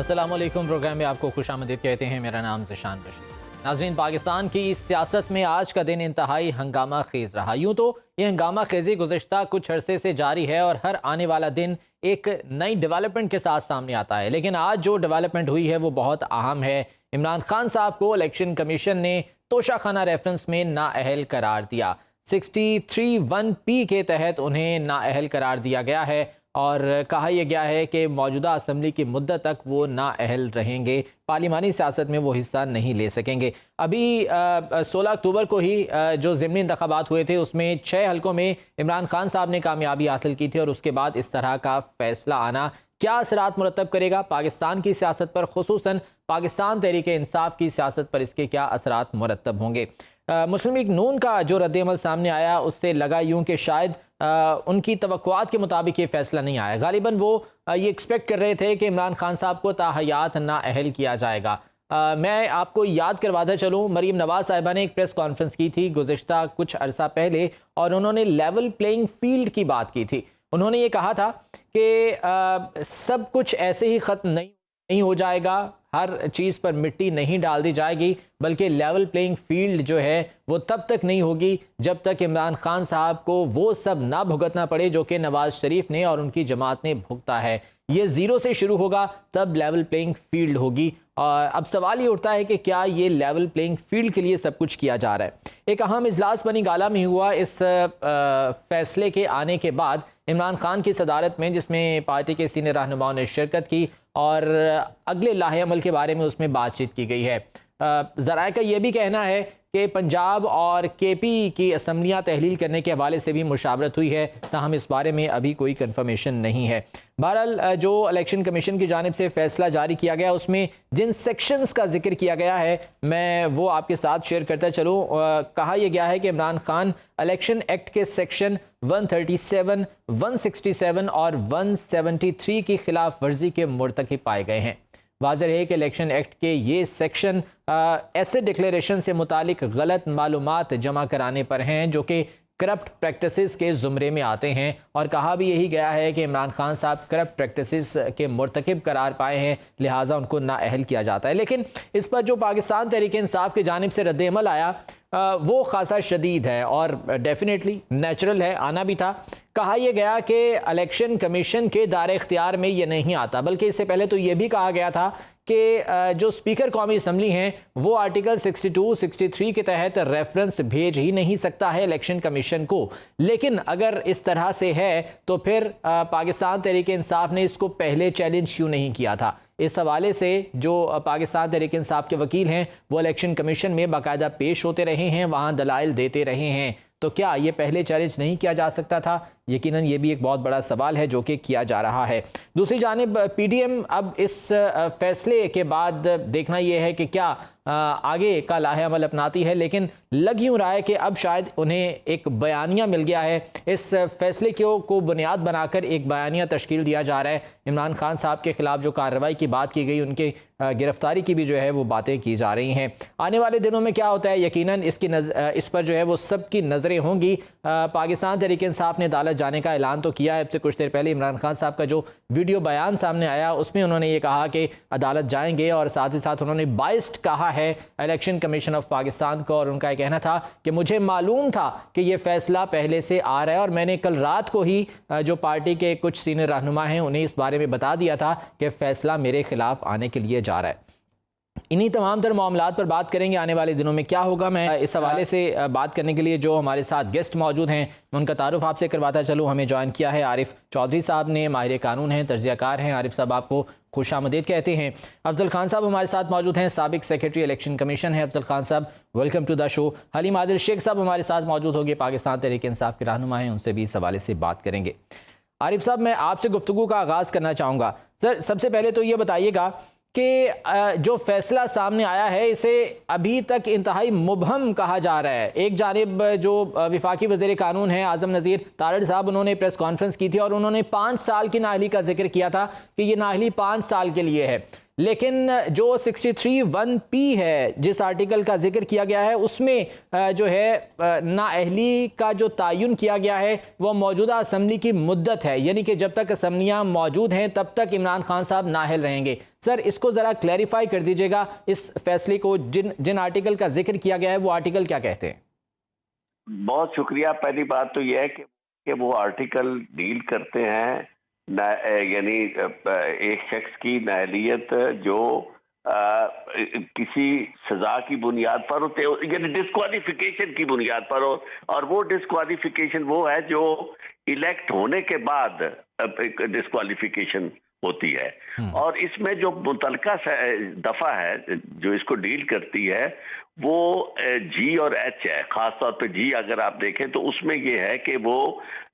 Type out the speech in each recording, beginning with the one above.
السلام علیکم، پروگرام میں آپ کو خوش آمدید کہتے ہیں۔ میرا نام ذیشان بشیر۔ ناظرین، پاکستان کی سیاست میں آج کا دن انتہائی ہنگامہ خیز رہا۔ یوں تو یہ ہنگامہ خیزی گزشتہ کچھ عرصے سے جاری ہے اور ہر آنے والا دن ایک نئی ڈیولپمنٹ کے ساتھ سامنے آتا ہے، لیکن آج جو ڈیولپمنٹ ہوئی ہے وہ بہت اہم ہے۔ عمران خان صاحب کو الیکشن کمیشن نے توشہ خانہ ریفرنس میں نااہل قرار دیا۔ 63(1)P کے تحت انہیں نااہل قرار دیا گیا ہے اور کہا یہ گیا ہے کہ موجودہ اسمبلی کی مدت تک وہ نااہل رہیں گے، پارلیمانی سیاست میں وہ حصہ نہیں لے سکیں گے۔ ابھی 16 اکتوبر کو ہی جو ضمنی انتخابات ہوئے تھے اس میں 6 حلقوں میں عمران خان صاحب نے کامیابی حاصل کی تھی اور اس کے بعد اس طرح کا فیصلہ آنا کیا اثرات مرتب کرے گا پاکستان کی سیاست پر، خصوصاً پاکستان تحریک انصاف کی سیاست پر اس کے کیا اثرات مرتب ہوں گے؟ مسلم لیگ نون کا جو رد عمل سامنے آیا اس سے لگا یوں کہ شاید ان کی توقعات کے مطابق یہ فیصلہ نہیں آیا۔ غالباً وہ یہ ایکسپیکٹ کر رہے تھے کہ عمران خان صاحب کو تاحیات نااہل کیا جائے گا۔ میں آپ کو یاد کرواتا چلوں، مریم نواز صاحبہ نے ایک پریس کانفرنس کی تھی گزشتہ کچھ عرصہ پہلے اور انہوں نے لیول پلینگ فیلڈ کی بات کی تھی۔ انہوں نے یہ کہا تھا کہ سب کچھ ایسے ہی ختم نہیں ہو جائے گا، ہر چیز پر مٹی نہیں ڈال دی جائے گی، بلکہ لیول پلینگ فیلڈ جو ہے وہ تب تک نہیں ہوگی جب تک عمران خان صاحب کو وہ سب نہ بھگتنا پڑے جو کہ نواز شریف نے اور ان کی جماعت نے بھگتا ہے۔ یہ زیرو سے شروع ہوگا تب لیول پلینگ فیلڈ ہوگی۔ اب سوال یہ اٹھتا ہے کہ کیا یہ لیول پلینگ فیلڈ کے لیے سب کچھ کیا جا رہا ہے؟ ایک اہم اجلاس بنی گالہ میں ہوا اس فیصلے کے آنے کے بعد عمران خان کی صدارت میں، جس میں پارٹی کے سینئر رہنماؤں نے شرکت کی اور اگلے لاہے عمل کے بارے میں اس میں بات چیت کی گئی ہے۔ ذرائع کا یہ بھی کہنا ہے کہ پنجاب اور کے پی کی اسمبلیاں تحلیل کرنے کے حوالے سے بھی مشاورت ہوئی ہے، تاہم اس بارے میں ابھی کوئی کنفرمیشن نہیں ہے۔ بہرحال جو الیکشن کمیشن کی جانب سے فیصلہ جاری کیا گیا اس میں جن سیکشنز کا ذکر کیا گیا ہے میں وہ آپ کے ساتھ شیئر کرتا چلوں۔ کہا یہ گیا ہے کہ عمران خان الیکشن ایکٹ کے سیکشن 137، 167 اور 173 کی خلاف ورزی کے مرتکب پائے گئے ہیں۔ واضح ہے کہ الیکشن ایکٹ کے یہ سیکشن ایسے ڈکلیریشن سے متعلق غلط معلومات جمع کرانے پر ہیں جو کہ کرپٹ پریکٹسز کے زمرے میں آتے ہیں، اور کہا بھی یہی گیا ہے کہ عمران خان صاحب کرپٹ پریکٹسز کے مرتکب قرار پائے ہیں، لہٰذا ان کو نااہل کیا جاتا ہے۔ لیکن اس پر جو پاکستان تحریک انصاف کی جانب سے رد عمل آیا وہ خاصا شدید ہے اور ڈیفینیٹلی نیچرل ہے، آنا بھی تھا۔ کہا یہ گیا کہ الیکشن کمیشن کے دائرہ اختیار میں یہ نہیں آتا، بلکہ اس سے پہلے تو یہ بھی کہا گیا تھا کہ جو اسپیکر قومی اسمبلی ہیں وہ آرٹیکل 62، 63 کے تحت ریفرنس بھیج ہی نہیں سکتا ہے الیکشن کمیشن کو۔ لیکن اگر اس طرح سے ہے تو پھر پاکستان تحریک انصاف نے اس کو پہلے چیلنج کیوں نہیں کیا تھا؟ اس حوالے سے جو پاکستان تحریک انصاف کے وکیل ہیں وہ الیکشن کمیشن میں باقاعدہ پیش ہوتے رہے ہیں، وہاں دلائل دیتے رہے ہیں، تو کیا یہ پہلے چیلنج نہیں کیا جا سکتا تھا؟ یقیناً یہ بھی ایک بہت بڑا سوال ہے جو کہ کیا جا رہا ہے۔ دوسری جانب پی ڈی ایم اب اس فیصلے کے بعد دیکھنا یہ ہے کہ کیا آگے کا لاہے عمل اپناتی ہے، لیکن لگ یوں رہا ہے کہ اب شاید انہیں ایک بیانیہ مل گیا ہے، اس فیصلے کو بنیاد بنا کر ایک بیانیہ تشکیل دیا جا رہا ہے۔ عمران خان صاحب کے خلاف جو کارروائی کی بات کی گئی، ان کے گرفتاری کی بھی جو ہے وہ باتیں کی جا رہی ہیں۔ آنے والے دنوں میں کیا ہوتا ہے یقیناً اس پر جو ہے وہ سب کی نظریں ہوں گی۔ پاکستان تحریک انصاف نے عدالت جانے کا اعلان تو کیا ہے، اب سے کچھ دیر پہلے عمران خان صاحب کا جو ویڈیو بیان سامنے آیا اس میں انہوں نے یہ کہا کہ عدالت جائیں گے، اور ساتھ ہی ساتھ انہوں نے بائسڈ کہا ہے الیکشن کمیشن آف پاکستان کو، اور ان کا یہ کہنا تھا کہ مجھے معلوم تھا کہ یہ فیصلہ پہلے سے آ رہا ہے اور میں نے کل رات کو ہی جو پارٹی کے کچھ سینئر رہنما ہیں انہیں اس بارے میں بتا دیا تھا کہ فیصلہ میرے خلاف آنے کے لیے جا رہا ہے۔ انہی تمام تر معاملات پر بات کریں گے آنے والے دنوں میں کیا ہوگا۔ میں اس حوالے سے بات کرنے کے لیے جو ہمارے ساتھ گیسٹ موجود ہیں میں ان کا تعارف آپ سے کرواتا چلوں۔ ہمیں جوائن کیا ہے عارف چودھری صاحب نے، ماہر قانون ہیں، تجزیہ کار ہیں۔ عارف صاحب آپ کو خوش آمدید کہتے ہیں۔ افضل خان صاحب ہمارے ساتھ موجود ہیں، سابق سیکریٹری الیکشن کمیشن ہے۔ افضل خان صاحب ویلکم ٹو دا شو۔ حلیم عادل شیخ صاحب ہمارے ساتھ موجود ہوں گے، پاکستان تحریک انصاف کے رہنما ہیں، ان سے بھی اس حوالے سے بات کریں گے۔ عارف صاحب میں آپ سے گفتگو کا آغاز کرنا چاہوں گا۔ سر سب سے پہلے تو یہ بتائیے گا کہ جو فیصلہ سامنے آیا ہے اسے ابھی تک انتہائی مبہم کہا جا رہا ہے۔ ایک جانب جو وفاقی وزیر قانون ہیں اعظم نذیر تارڑ صاحب، انہوں نے پریس کانفرنس کی تھی اور انہوں نے 5 سال کی نااہلی کا ذکر کیا تھا کہ یہ نااہلی 5 سال کے لیے ہے، لیکن جو 63(1)(p ہے جس آرٹیکل کا ذکر کیا گیا ہے اس میں جو ہے نااہلی کا جو تعین کیا گیا ہے وہ موجودہ اسمبلی کی مدت ہے، یعنی کہ جب تک اسمبلیاں موجود ہیں تب تک عمران خان صاحب نااہل رہیں گے۔ سر اس کو ذرا کلیریفائی کر دیجئے گا، اس فیصلے کو جن آرٹیکل کا ذکر کیا گیا ہے وہ آرٹیکل کیا کہتے ہیں؟ بہت شکریہ۔ پہلی بات تو یہ ہے کہ وہ آرٹیکل ڈیل کرتے ہیں یعنی ایک شخص کی نااہلیت جو کسی سزا کی بنیاد پر ہوتے یعنی ڈسکوالیفیکیشن کی بنیاد پر ہو، اور وہ ڈسکوالیفیکیشن وہ ہے جو الیکٹ ہونے کے بعد ڈسکوالیفیکیشن ہوتی ہے، اور اس میں جو متعلقہ دفعہ ہے جو اس کو ڈیل کرتی ہے وہ جی اور ایچ ہے۔ خاص طور پہ جی اگر آپ دیکھیں تو اس میں یہ ہے کہ وہ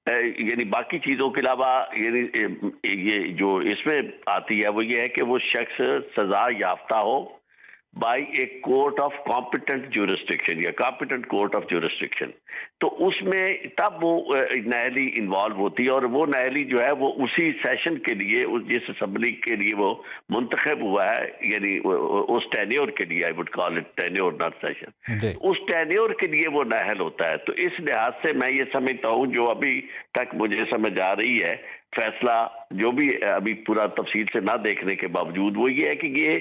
یعنی باقی چیزوں کے علاوہ یعنی یہ جو اس میں آتی ہے وہ یہ ہے کہ وہ شخص سزا یافتہ ہو by a court of competent jurisdiction یا کمپیٹنٹ کورٹ آف جورسڈکشن، تو اس میں تب وہ نااہلی انوالو ہوتی ہے، اور وہ نااہلی جو ہے وہ اسی سیشن کے لیے جس اسمبلی کے لیے وہ منتخب ہوا ہے یعنی اس ٹینیور کے لیے، I would call it tenure not session, اس ٹینیور کے لیے وہ نااہل ہوتا ہے۔ تو اس لحاظ سے میں یہ سمجھتا ہوں جو ابھی تک مجھے سمجھ آ رہی ہے فیصلہ جو بھی ابھی پورا تفصیل سے نہ دیکھنے کے باوجود وہ یہ ہے کہ یہ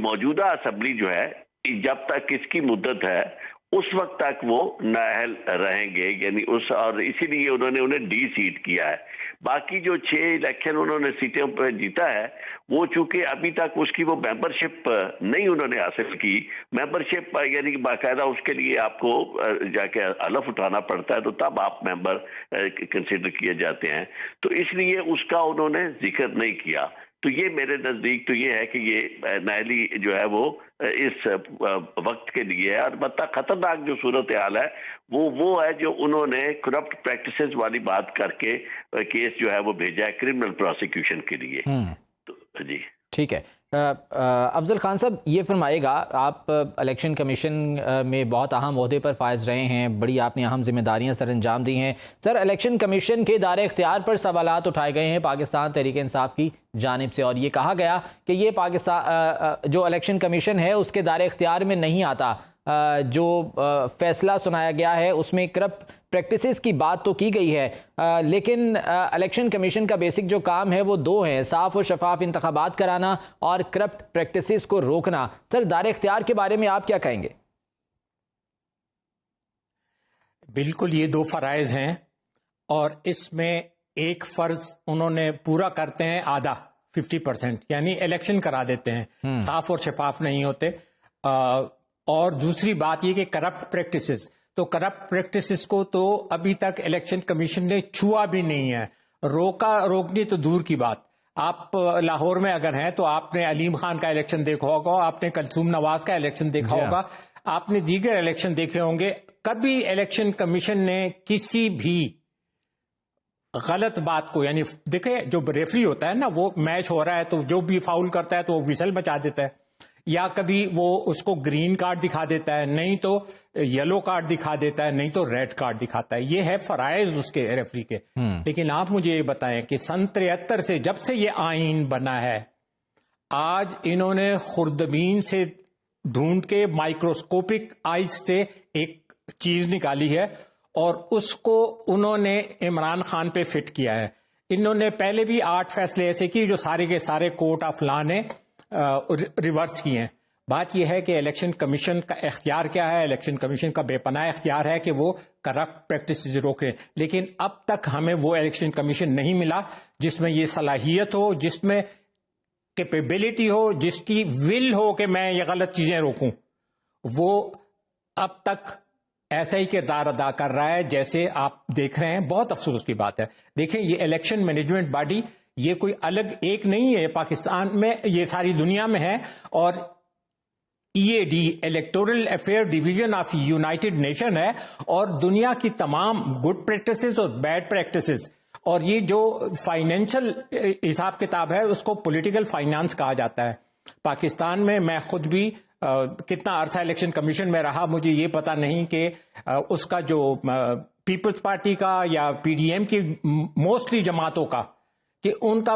موجودہ اسمبلی جو ہے جب تک اس کی مدت ہے اس وقت تک وہ نااہل رہیں گے، یعنی اور اسی لیے انہوں نے انہیں ڈی سیٹ کیا ہے۔ باقی جو 6 الیکشن انہوں نے سیٹوں پہ جیتا ہے وہ چونکہ ابھی تک اس کی وہ ممبرشپ نہیں انہوں نے حاصل کی، ممبرشپ یعنی باقاعدہ اس کے لیے آپ کو جا کے حلف اٹھانا پڑتا ہے تو تب آپ ممبر کنسیڈر کیے جاتے ہیں، تو اس لیے اس کا انہوں نے ذکر نہیں کیا۔ تو یہ میرے نزدیک تو یہ ہے کہ یہ نااہلی جو ہے وہ اس وقت کے لیے ہے۔ البتہ خطرناک جو صورتحال ہے وہ ہے جو انہوں نے کرپٹ پریکٹسز والی بات کر کے کیس جو ہے وہ بھیجا ہے کرمنل پروسیکیوشن کے لیے۔ تو جی ٹھیک ہے۔ افضل خان صاحب یہ فرمائے گا، آپ الیکشن کمیشن میں بہت اہم عہدے پر فائز رہے ہیں، بڑی آپ نے اہم ذمہ داریاں سر انجام دی ہیں۔ سر الیکشن کمیشن کے دائرہ اختیار پر سوالات اٹھائے گئے ہیں پاکستان تحریک انصاف کی جانب سے، اور یہ کہا گیا کہ یہ پاکستان جو الیکشن کمیشن ہے اس کے دائرہ اختیار میں نہیں آتا۔ جو فیصلہ سنایا گیا ہے اس میں کرپٹ پریکٹسز کی بات تو کی گئی ہے، لیکن الیکشن کمیشن کا بیسک جو کام ہے وہ 2 ہیں، صاف و شفاف انتخابات کرانا اور کرپٹ پریکٹسز کو روکنا۔ سر دائرہ اختیار کے بارے میں آپ کیا کہیں گے؟ بالکل یہ 2 فرائض ہیں، اور اس میں ایک فرض انہوں نے پورا کرتے ہیں آدھا 50%، یعنی الیکشن کرا دیتے ہیں، صاف اور شفاف نہیں ہوتے۔ اور دوسری بات یہ کہ کرپٹ پریکٹسز، تو کرپٹ پریکٹسز کو تو ابھی تک الیکشن کمیشن نے چھوا بھی نہیں ہے، روکنی تو دور کی بات۔ آپ لاہور میں اگر ہیں تو آپ نے علیم خان کا الیکشن دیکھا ہوگا، آپ نے کلثوم نواز کا الیکشن دیکھا ہوگا، آپ نے دیگر الیکشن دیکھے ہوں گے۔ کبھی الیکشن کمیشن نے کسی بھی غلط بات کو، یعنی دیکھیں جو ریفری ہوتا ہے نا، وہ میچ ہو رہا ہے تو جو بھی فاؤل کرتا ہے تو وہ ویسل بچا دیتا ہے، یا کبھی وہ اس کو گرین کارڈ دکھا دیتا ہے، نہیں تو یلو کارڈ دکھا دیتا ہے، نہیں تو ریڈ کارڈ دکھاتا ہے۔ یہ ہے فرائض اس کے ریفری کے۔ لیکن آپ مجھے یہ بتائیں کہ سن 73 سے جب سے یہ آئین بنا ہے، آج انہوں نے خوردبین سے ڈھونڈ کے مائکروسکوپک آئیز سے ایک چیز نکالی ہے اور اس کو انہوں نے عمران خان پہ فٹ کیا ہے۔ انہوں نے پہلے بھی 8 فیصلے ایسے کیے جو سارے کے سارے کورٹ آف لا نے ریورس کیے ہیں۔ بات یہ ہے کہ الیکشن کمیشن کا اختیار کیا ہے؟ الیکشن کمیشن کا بے پناہ اختیار ہے کہ وہ کرپٹ پریکٹسز روکے، لیکن اب تک ہمیں وہ الیکشن کمیشن نہیں ملا جس میں یہ صلاحیت ہو، جس میں کیپیبلٹی ہو، جس کی ول ہو کہ میں یہ غلط چیزیں روکوں۔ وہ اب تک ایسا ہی کردار ادا کر رہا ہے جیسے آپ دیکھ رہے ہیں۔ بہت افسوس کی بات ہے۔ دیکھیں یہ الیکشن مینجمنٹ باڈی یہ کوئی الگ ایک نہیں ہے، پاکستان میں یہ ساری دنیا میں ہے، اور EAD electoral affair division of United nation ہے، اور دنیا کی تمام گڈ پریکٹسز اور بیڈ پریکٹسز، اور یہ جو فائنینشل حساب کتاب ہے اس کو پولیٹیکل فائنانس کہا جاتا ہے۔ پاکستان میں میں خود بھی کتنا عرصہ الیکشن کمیشن میں رہا، مجھے یہ پتا نہیں کہ اس کا جو پیپلز پارٹی کا یا PDM کی موسٹلی جماعتوں کا، کہ ان کا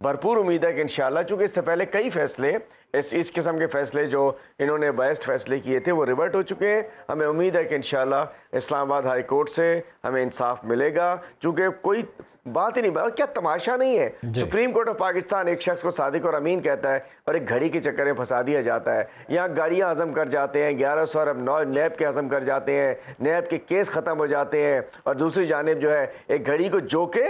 بھرپور امید ہے کہ انشاءاللہ، چونکہ اس سے پہلے کئی فیصلے اس قسم کے فیصلے جو انہوں نے بائسڈ فیصلے کیے تھے وہ ریورٹ ہو چکے ہیں. ہمیں امید ہے کہ انشاءاللہ اسلام آباد ہائی کورٹ سے ہمیں انصاف ملے گا، چونکہ کوئی بات ہی نہیں. اور کیا تماشا نہیں ہے، سپریم کورٹ آف پاکستان ایک شخص کو صادق اور امین کہتا ہے اور ایک گھڑی کے چکر میں پھنسا دیا جاتا ہے. یہاں گاڑیاں ہضم کر جاتے ہیں، 1100 ارب نیب کے ہضم کر جاتے ہیں، نیب کے کیس ختم ہو جاتے ہیں، اور دوسری جانب جو ہے ایک گھڑی کو جو کہ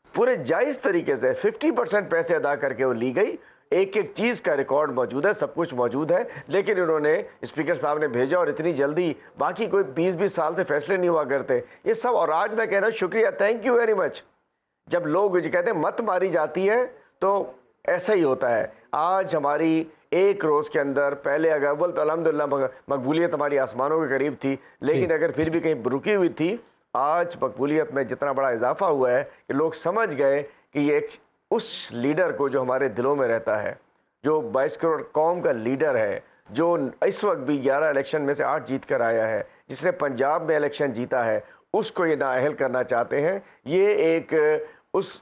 پورے جائز طریقے سے 50% پیسے ادا کر کے وہ لی گئی. ایک ایک چیز کا ریکارڈ موجود ہے، سب کچھ موجود ہے، لیکن انہوں نے اسپیکر صاحب نے بھیجا اور اتنی جلدی، باقی کوئی 20 سال سے فیصلے نہیں ہوا کرتے یہ سب. اور آج میں کہہ رہا ہوں شکریہ، تھینک یو ویری مچ. جب لوگ کہتے ہیں مت ماری جاتی ہے تو ایسا ہی ہوتا ہے. آج ہماری ایک روز کے اندر، پہلے اگر اول تو الحمدللہ مقبولیت ہماری آسمانوں کے قریب تھی، لیکن اگر پھر بھی کہیں رکی ہوئی تھی، آج مقبولیت میں جتنا بڑا اضافہ ہوا ہے کہ لوگ سمجھ گئے کہ یہ ایک اس لیڈر کو جو ہمارے دلوں میں رہتا ہے، جو 22 کروڑ قوم کا لیڈر ہے، جو اس وقت بھی 11 الیکشن میں سے 8 جیت کر آیا ہے، جس نے پنجاب میں الیکشن جیتا ہے، اس کو یہ نااہل کرنا چاہتے ہیں. یہ ایک اس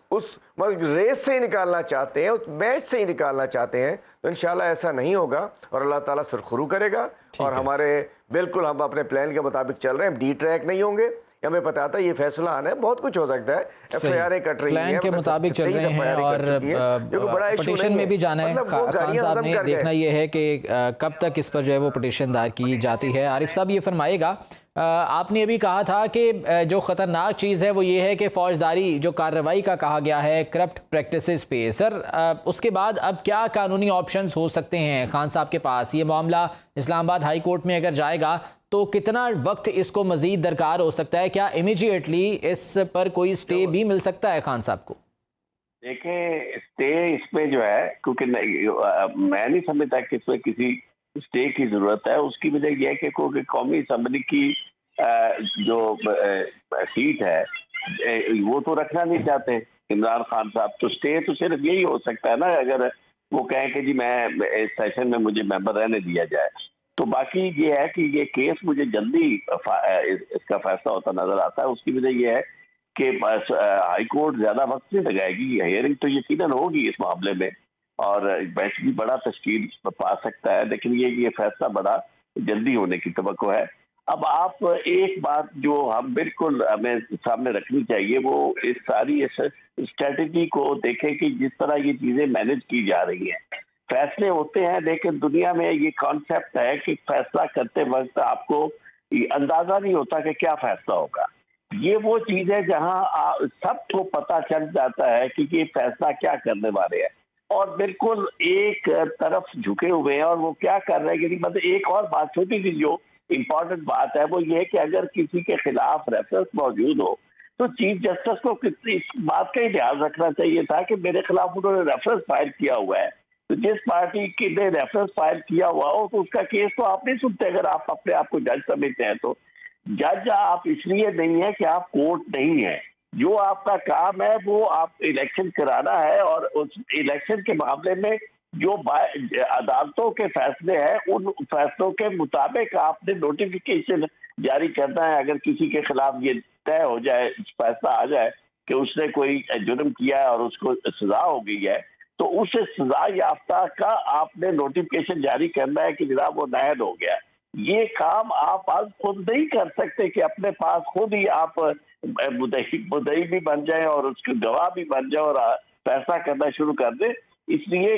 ریس سے ہی نکالنا چاہتے ہیں، اس میچ سے ہی نکالنا چاہتے ہیں. تو انشاءاللہ ایسا نہیں ہوگا اور اللہ تعالیٰ سرخرو کرے گا. اور ہمارے بالکل ہم اپنے پلان کے مطابق چل رہے ہیں، ڈی ٹریک نہیں ہوں گے. ہمیں پتا تھا یہ فیصلہ آنا ہے، بہت کچھ ہو سکتا ہے، ایف آئی آریں کٹ رہی ہیں، پلان کے مطابق چل رہے ہیں. اور پٹیشن میں بھی جانا ہے. خان صاحب نے دیکھنا یہ ہے کہ کب تک اس پر جو ہے وہ پٹیشن دائر کی جاتی ہے. عارف صاحب یہ فرمائے گا، آپ نے ابھی کہا تھا کہ جو خطرناک چیز ہے وہ یہ ہے کہ فوجداری جو کارروائی کا کہا گیا ہے کرپٹ پریکٹسز پہ. سر اس کے بعد اب کیا قانونی آپشنز ہو سکتے ہیں خان صاحب کے پاس؟ یہ معاملہ اسلام آباد ہائی کورٹ میں اگر جائے گا تو کتنا وقت اس کو مزید درکار ہو سکتا ہے؟ کیا امیجیٹلی اس پر کوئی سٹے بھی مل سکتا ہے خان صاحب کو؟ دیکھیں سٹے اس میں جو ہے، کیونکہ میں نہیں سمجھتا کہ اس میں کسی سٹے کی ضرورت ہے. اس کی وجہ یہ ہے کہ قومی اسمبلی کی جو سیٹ ہے وہ تو رکھنا نہیں چاہتے عمران خان صاحب. تو سٹے تو صرف یہی ہو سکتا ہے نا، اگر وہ کہیں کہ جی میں اس سیشن میں مجھے ممبر رہنے دیا جائے. تو باقی یہ ہے کہ یہ کیس مجھے جلدی اس کا فیصلہ ہوتا نظر آتا ہے. اس کی وجہ یہ ہے کہ ہائی کورٹ زیادہ وقت نہیں لگائے گی. ہیئرنگ تو یقیناً ہوگی اس معاملے میں اور بیچ بھی بڑا تشکیل پا سکتا ہے، لیکن یہ فیصلہ بڑا جلدی ہونے کی توقع ہے. اب آپ ایک بات جو ہم بالکل ہمیں سامنے رکھنی چاہیے، وہ اس ساری اسٹریٹجی کو دیکھیں کہ جس طرح یہ چیزیں مینج کی جا رہی ہیں. فیصلے ہوتے ہیں لیکن دنیا میں یہ کانسیپٹ ہے کہ فیصلہ کرتے وقت آپ کو اندازہ نہیں ہوتا کہ کیا فیصلہ ہوگا. یہ وہ چیز ہے جہاں سب کو پتہ چل جاتا ہے کہ یہ فیصلہ کیا کرنے والے ہیں اور بالکل ایک طرف جھکے ہوئے ہیں. اور وہ کیا کر رہے ہیں، مطلب ایک اور بات چھوٹی سی جو امپورٹنٹ بات ہے وہ یہ ہے کہ اگر کسی کے خلاف ریفرنس موجود ہو تو چیف جسٹس کو اس بات کا ہی لحاظ رکھنا چاہیے تھا کہ میرے خلاف انہوں نے ریفرنس فائل کیا ہوا ہے. تو جس پارٹی کے نے ریفرنس فائل کیا ہوا ہو تو اس کا کیس تو آپ نہیں سنتے اگر آپ اپنے آپ کو جج سمجھتے ہیں. تو جج آپ اس لیے نہیں ہے کہ آپ کورٹ نہیں ہیں. جو آپ کا کام ہے وہ آپ الیکشن کرانا ہے اور اس الیکشن کے معاملے میں جو عدالتوں کے فیصلے ہیں ان فیصلوں کے مطابق آپ نے نوٹیفیکیشن جاری کرنا ہے. اگر کسی کے خلاف یہ طے ہو جائے، فیصلہ آ جائے کہ اس نے کوئی جرم کیا ہے اور اس کو سزا ہو گئی ہے، تو اس سزا یافتہ کا آپ نے نوٹیفیکیشن جاری کرنا ہے کہ جناب وہ نااہل ہو گیا. یہ کام آپ آج خود نہیں کر سکتے کہ اپنے پاس خود ہی آپ مدعی بھی بن جائیں اور اس کے گواہ بھی بن جائیں اور فیصلہ کرنا شروع کر دیں. اس لیے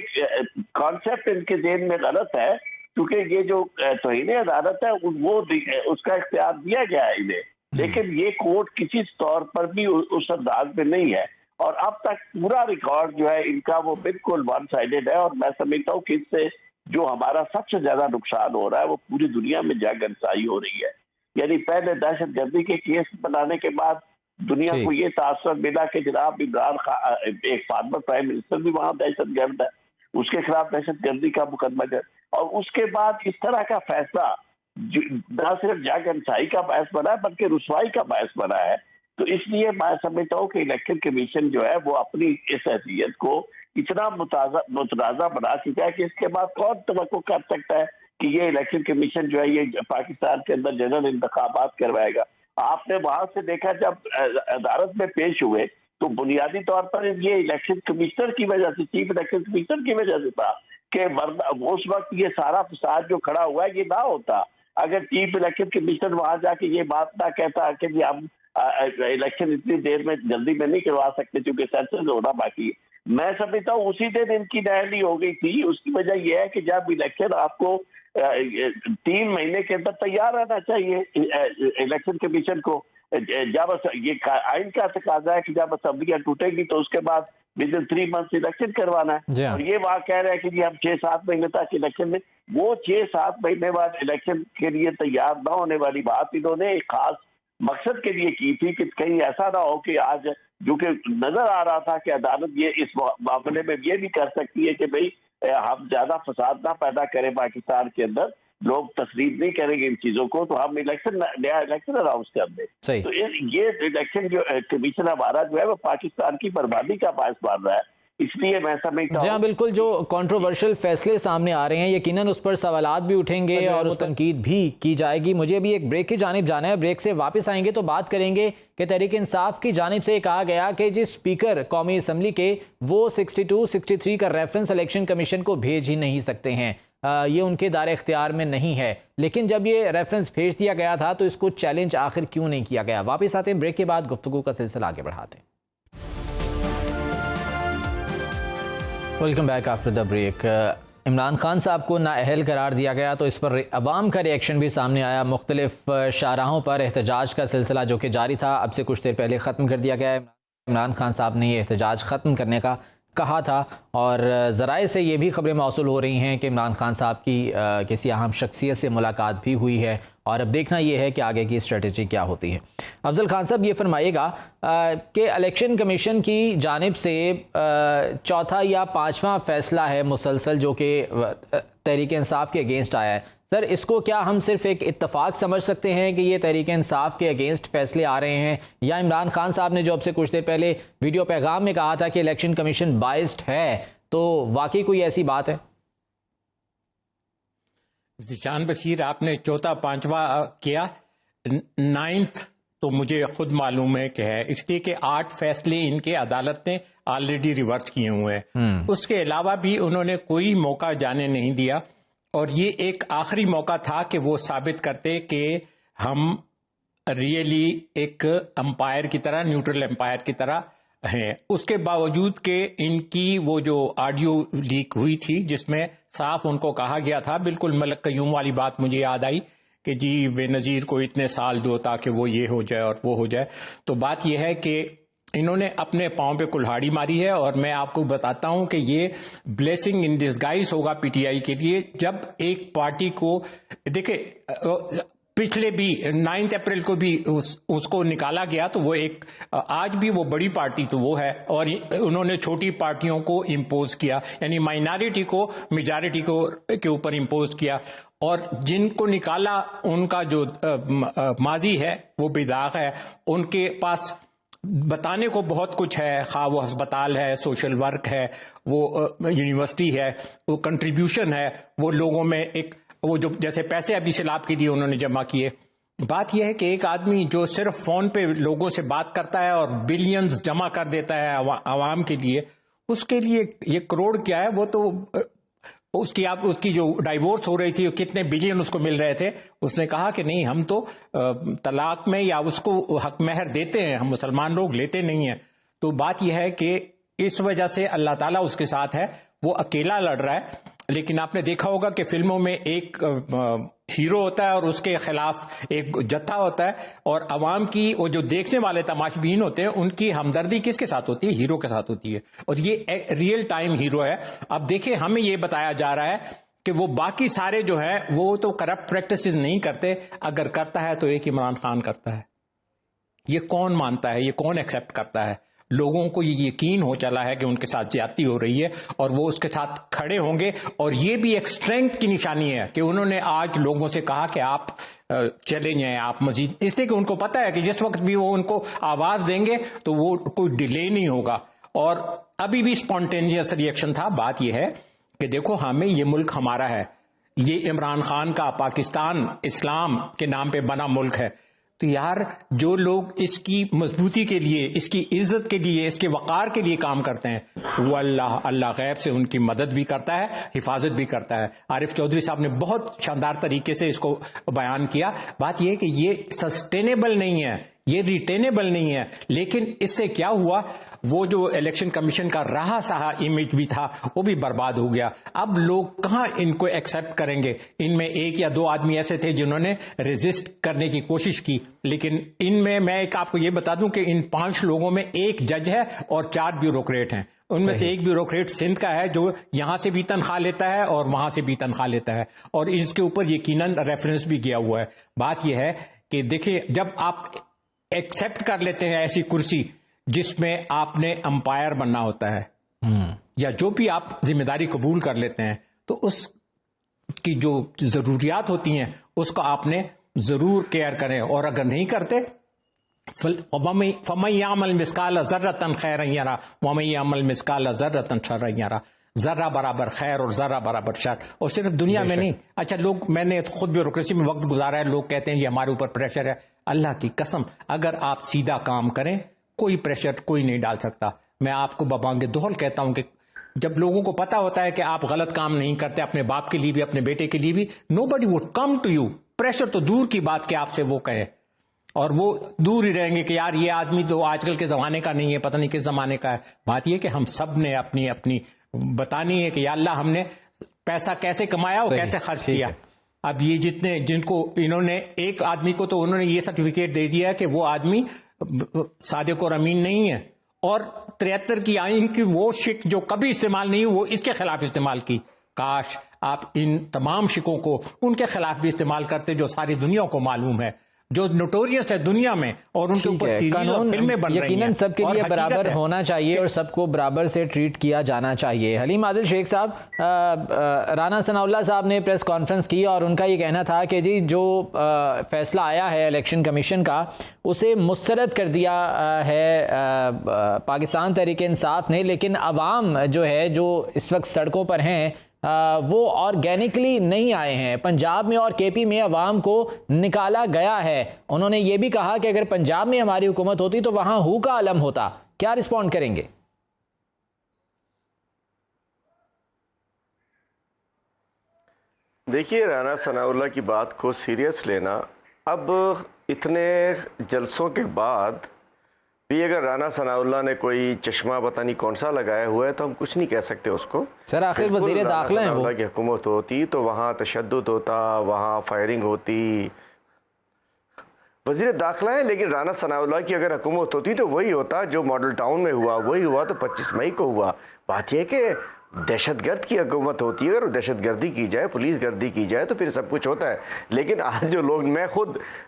کانسیپٹ ان کے ذہن میں غلط ہے، کیونکہ یہ جو توہین عدالت ہے وہ اس کا اختیار دیا گیا ہے انہیں، لیکن یہ کورٹ کسی طور پر بھی اس انداز میں نہیں ہے. اور اب تک پورا ریکارڈ جو ہے ان کا وہ بالکل ون سائیڈڈ ہے. اور میں سمجھتا ہوں کہ اس سے جو ہمارا سب سے زیادہ نقصان ہو رہا ہے وہ پوری دنیا میں جنگ انسائی ہو رہی ہے. یعنی پہلے دہشت گردی کے کیس بنانے کے بعد دنیا کو یہ تاثر ملا کہ جناب عمران خان ایک فارمر پرائم منسٹر بھی وہاں دہشت گرد ہے، اس کے خلاف دہشت گردی کا مقدمہ ہے. اور اس کے بعد اس طرح کا فیصلہ نہ صرف جنگ انسائی کا باعث بنا ہے بلکہ رسوائی کا باعث بنا ہے. تو اس لیے میں سمجھتا ہوں کہ الیکشن کمیشن جو ہے وہ اپنی اس حیثیت کو اتنا متنازع بنا چکا ہے کہ اس کے بعد کون توقع کر سکتا ہے کہ یہ الیکشن کمیشن جو ہے یہ پاکستان کے اندر جنرل انتخابات کروائے گا. آپ نے وہاں سے دیکھا جب عدالت میں پیش ہوئے تو بنیادی طور پر یہ الیکشن کمشنر کی وجہ سے، چیف الیکشن کمشنر کی وجہ سے تھا کہ اس وقت یہ سارا فساد جو کھڑا ہوا ہے یہ نہ ہوتا اگر چیف الیکشن کمشنر وہاں جا کے یہ بات نہ کہتا کہ جی ہم الیکشن اتنی دیر میں جلدی میں نہیں کروا سکتے چونکہ سینسس ہونا باقی ہے۔ میں سمجھتا ہوں اسی دن ان کی نااہلی ہو گئی تھی۔ اس کی وجہ یہ ہے کہ جب الیکشن آپ کو 3 مہینے کے اندر تیار رہنا چاہیے الیکشن کمیشن کو، جب یہ آئین کا تقاضا ہے کہ جب اسمبلیاں ٹوٹے گی تو اس کے بعد ود ان 3 months الیکشن کروانا ہے، اور یہ وہاں کہہ رہے ہیں کہ جی ہم 6-7 مہینے تک الیکشن میں، وہ 6-7 مہینے بعد الیکشن کے لیے تیار نہ ہونے والی بات انہوں نے ایک خاص مقصد کے لیے کی تھی کہ کہیں ایسا نہ ہو کہ آج جو کہ نظر آ رہا تھا کہ عدالت یہ اس معاملے میں یہ بھی کر سکتی ہے کہ بھئی ہم زیادہ فساد نہ پیدا کریں پاکستان کے اندر، لوگ تسلیم نہیں کریں گے ان چیزوں کو تو ہم نیا الیکشن اراؤنس کر دیں۔ تو یہ الیکشن جو کمیشن ہمارا جو ہے وہ پاکستان کی بربادی کا باعث بن رہا ہے، اس لیے میں سمجھتا ہوں جی ہاں بالکل، جو کنٹروورشل فیصلے سامنے آ رہے ہیں یقیناً اس پر سوالات بھی اٹھیں گے اور اس تنقید بھی کی جائے گی۔ مجھے بھی ایک بریک کی جانب جانا ہے، بریک سے واپس آئیں گے تو بات کریں گے کہ تحریک انصاف کی جانب سے کہا گیا کہ جس اسپیکر قومی اسمبلی کے وہ 62-63 کا ریفرنس الیکشن کمیشن کو بھیج ہی نہیں سکتے ہیں، یہ ان کے دائرے اختیار میں نہیں ہے، لیکن جب یہ ریفرنس بھیج دیا گیا تھا تو اس کو چیلنج آخر کیوں نہیں کیا گیا؟ واپس آتے ہیں بریک کے بعد، گفتگو کا سلسلہ آگے بڑھاتے ہیں۔ Welcome back after the break. Imran Khan صاحب کو نااہل قرار دیا گیا تو اس پر عوام کا ری ایکشن بھی سامنے آیا، مختلف شاہراہوں پر احتجاج کا سلسلہ جو کہ جاری تھا اب سے کچھ دیر پہلے ختم کر دیا گیا ہے۔ عمران خان صاحب نے یہ احتجاج ختم کرنے کا کہا تھا اور ذرائع سے یہ بھی خبریں موصول ہو رہی ہیں کہ عمران خان صاحب کی کسی اہم شخصیت سے ملاقات بھی ہوئی ہے اور اب دیکھنا یہ ہے کہ آگے کی اسٹریٹجی کیا ہوتی ہے۔ افضل خان صاحب یہ فرمائیے گا کہ الیکشن کمیشن کی جانب سے 4تھا یا 5واں فیصلہ ہے مسلسل جو کہ تحریک انصاف کے اگینسٹ آیا ہے، سر اس کو کیا ہم صرف ایک اتفاق سمجھ سکتے ہیں کہ یہ تحریک انصاف کے اگینسٹ فیصلے آ رہے ہیں، یا عمران خان صاحب نے جو اب سے کچھ دیر پہلے ویڈیو پیغام میں کہا تھا کہ الیکشن کمیشن بائسڈ ہے تو واقعی کوئی ایسی بات ہے؟ ذیشان بشیر آپ نے 4تھا 5واں کیا، 9th تو مجھے خود معلوم ہے کہ ہے، اس لیے کہ 8 فیصلے ان کے عدالت نے آلریڈی ریورس کیے ہوئے ہیں، اس کے علاوہ بھی انہوں نے کوئی موقع جانے نہیں دیا، اور یہ ایک آخری موقع تھا کہ وہ ثابت کرتے کہ ہم ریئلی ایک امپائر کی طرح، نیوٹرل امپائر کی طرح ہیں۔ اس کے باوجود کہ ان کی وہ جو آڈیو لیک ہوئی تھی جس میں صاف ان کو کہا گیا تھا، بالکل ملک قیوم والی بات مجھے یاد آئی کہ جی بے نظیر کو اتنے سال دو تاکہ وہ یہ ہو جائے اور وہ ہو جائے، تو بات یہ ہے کہ انہوں نے اپنے پاؤں پہ کلہاڑی ماری ہے، اور میں آپ کو بتاتا ہوں کہ یہ بلیسنگ ان ڈسگائز ہوگا پی ٹی آئی کے لیے، جب ایک پارٹی کو دیکھیں پچھلے بھی 9 اپریل کو بھی اس کو نکالا گیا تو وہ ایک آج بھی وہ بڑی پارٹی تو وہ ہے، اور انہوں نے چھوٹی پارٹیوں کو امپوز کیا، یعنی مائنارٹی کو میجارٹی کو کے اوپر امپوز کیا، اور جن کو نکالا ان کا جو ماضی ہے وہ بے داغ ہے، ان کے پاس بتانے کو بہت کچھ ہے، خواہ وہ ہسپتال ہے، سوشل ورک ہے، وہ یونیورسٹی ہے، وہ کنٹریبیوشن ہے، وہ لوگوں میں ایک وہ جو جیسے پیسے ابھی سیلاب کے لیے انہوں نے جمع کیے۔ بات یہ ہے کہ ایک آدمی جو صرف فون پہ لوگوں سے بات کرتا ہے اور بلینز جمع کر دیتا ہے عوام کے لیے، اس کے لیے یہ کروڑ کیا ہے، وہ تو اس کی جو ڈائیورس ہو رہی تھی کتنے بلین اس کو مل رہے تھے، اس نے کہا کہ نہیں ہم تو طلاق میں یا اس کو حق مہر دیتے ہیں، ہم مسلمان لوگ لیتے نہیں ہیں۔ تو بات یہ ہے کہ اس وجہ سے اللہ تعالیٰ اس کے ساتھ ہے، وہ اکیلا لڑ رہا ہے، لیکن آپ نے دیکھا ہوگا کہ فلموں میں ایک ہیرو ہوتا ہے اور اس کے خلاف ایک جتھا ہوتا ہے، اور عوام کی وہ جو دیکھنے والے تماشبین ہوتے ہیں ان کی ہمدردی کس کے ساتھ ہوتی ہے؟ ہیرو کے ساتھ ہوتی ہے، اور یہ ریئل ٹائم ہیرو ہے۔ اب دیکھیں ہمیں یہ بتایا جا رہا ہے کہ وہ باقی سارے جو ہے وہ تو کرپٹ پریکٹسز نہیں کرتے، اگر کرتا ہے تو ایک عمران خان کرتا ہے۔ یہ کون مانتا ہے؟ یہ کون ایکسیپٹ کرتا ہے؟ لوگوں کو یہ یقین ہو چلا ہے کہ ان کے ساتھ زیادتی ہو رہی ہے اور وہ اس کے ساتھ کھڑے ہوں گے، اور یہ بھی ایک اسٹرینتھ کی نشانی ہے کہ انہوں نے آج لوگوں سے کہا کہ آپ چلے جائیں، آپ مزید، اس لیے کہ ان کو پتا ہے کہ جس وقت بھی وہ ان کو آواز دیں گے تو وہ کوئی ڈیلے نہیں ہوگا، اور ابھی بھی اسپونٹینیس ری ایکشن تھا۔ بات یہ ہے کہ دیکھو ہمیں یہ ملک ہمارا ہے، یہ عمران خان کا پاکستان اسلام کے نام پہ بنا ملک ہے، تو کہ یار جو لوگ اس کی مضبوطی کے لیے، اس کی عزت کے لیے، اس کے وقار کے لیے کام کرتے ہیں، وہ اللہ غیب سے ان کی مدد بھی کرتا ہے، حفاظت بھی کرتا ہے. عارف چودھری صاحب نے بہت شاندار طریقے سے اس کو بیان کیا. بات یہ ہے کہ یہ سسٹینیبل نہیں ہے، یہ ریٹینیبل نہیں ہے. لیکن اس سے کیا ہوا، وہ جو الیکشن کمیشن کا رہا سہا امیج بھی تھا وہ بھی برباد ہو گیا. اب لوگ کہاں ان کو ایکسپٹ کریں گے؟ ان میں ایک یا دو آدمی ایسے تھے جنہوں نے ریزسٹ کرنے کی کوشش کی، لیکن ان میں ایک آپ کو یہ بتا دوں کہ ان 5 لوگوں میں ایک جج ہے اور 4 بیوروکریٹ ہیں. ان میں سے ایک بیوروکریٹ سندھ کا ہے جو یہاں سے بھی تنخواہ لیتا ہے اور وہاں سے بھی تنخواہ لیتا ہے، اور اس کے اوپر یقیناً ریفرنس بھی کیا ہوا ہے. بات یہ ہے کہ دیکھیں، جب آپ ایکسپٹ کر لیتے ہیں ایسی کرسی جس میں آپ نے امپائر بننا ہوتا ہے، یا جو بھی آپ ذمہ داری قبول کر لیتے ہیں، تو اس کی جو ضروریات ہوتی ہیں اس کو آپ نے ضرور کیئر کریں، اور اگر نہیں کرتے فَمَن يَعْمَلْ مِثْقَالَ ذَرَّةٍ خَيْرًا يَرَهُ وَمَن يَعْمَلْ مِثْقَالَ ذَرَّةٍ شَرًّا يَرَهُ. ذرہ برابر خیر اور ذرہ برابر شر. اور صرف دنیا میں نہیں. اچھا، لوگ، میں نے خود بیوروکریسی میں وقت گزارا ہے، لوگ کہتے ہیں یہ ہمارے اوپر پریشر ہے. اللہ کی قسم، اگر آپ سیدھا کام کریں کوئی پریشر کوئی نہیں ڈال سکتا. میں آپ کو ببانگ دہل کہتا ہوں کہ جب لوگوں کو پتا ہوتا ہے کہ آپ غلط کام نہیں کرتے، اپنے باپ کے لیے بھی اپنے بیٹے کے لیے بھی، nobody would come to you. Pressure تو دور کی بات کہ آپ سے وہ کہے، اور وہ دور ہی رہیں گے کہ یار یہ آدمی تو آج کل کے زمانے کا نہیں ہے، پتہ نہیں کس زمانے کا ہے. بات یہ کہ ہم سب نے اپنی اپنی بتانی ہے کہ یا اللہ ہم نے پیسہ کیسے کمایا اور کیسے خرچ کیا. اب یہ جن کو انہوں نے، ایک آدمی کو تو انہوں نے یہ سرٹیفکیٹ دے دیا کہ وہ آدمی صادق اور امین نہیں ہے، اور 73 کی آئین کی وہ شک جو کبھی استعمال نہیں وہ اس کے خلاف استعمال کی. کاش آپ ان تمام شکوں کو ان کے خلاف بھی استعمال کرتے جو ساری دنیا کو معلوم ہے، جو نوٹوریس ہے دنیا میں، اور ان کے اوپر سیریز اور فلمیں بن رہی ہیں. یقیناً سب کے لیے برابر ہونا چاہیے اور سب کو برابر سے ٹریٹ کیا جانا چاہیے. حلیم عادل شیخ صاحب، رانا ثناء اللہ صاحب نے پریس کانفرنس کی اور ان کا یہ کہنا تھا کہ جی جو فیصلہ آیا ہے الیکشن کمیشن کا اسے مسترد کر دیا ہے پاکستان تحریک انصاف نے، لیکن عوام جو ہے جو اس وقت سڑکوں پر ہیں وہ آرگینکلی نہیں آئے ہیں. پنجاب میں اور کے پی میں عوام کو نکالا گیا ہے. انہوں نے یہ بھی کہا کہ اگر پنجاب میں ہماری حکومت ہوتی تو وہاں ہو کا عالم ہوتا. کیا رسپونڈ کریں گے؟ دیکھیے، رانا ثناء اللہ کی بات کو سیریس لینا، اب اتنے جلسوں کے بعد بھی اگر رانا ثناء اللہ نے کوئی چشمہ پتہ نہیں کون سا لگایا ہوا ہے تو ہم کچھ نہیں کہہ سکتے اس کو. سر آخر وزیر داخلہ ہیں، وہ کی حکومت ہوتی تو وہاں تشدد ہوتا، وہاں فائرنگ ہوتی. وزیر داخلہ ہے، لیکن رانا ثناء اللہ کی اگر حکومت ہوتی تو وہی ہوتا جو ماڈل ٹاؤن میں ہوا، وہی ہوا تو 25 مئی کو ہوا. بات یہ کہ دہشت گرد کی حکومت ہوتی ہے، اگر دہشت گردی کی جائے، پولیس گردی کی جائے تو پھر سب کچھ ہوتا ہے. لیکن آج جو لوگ،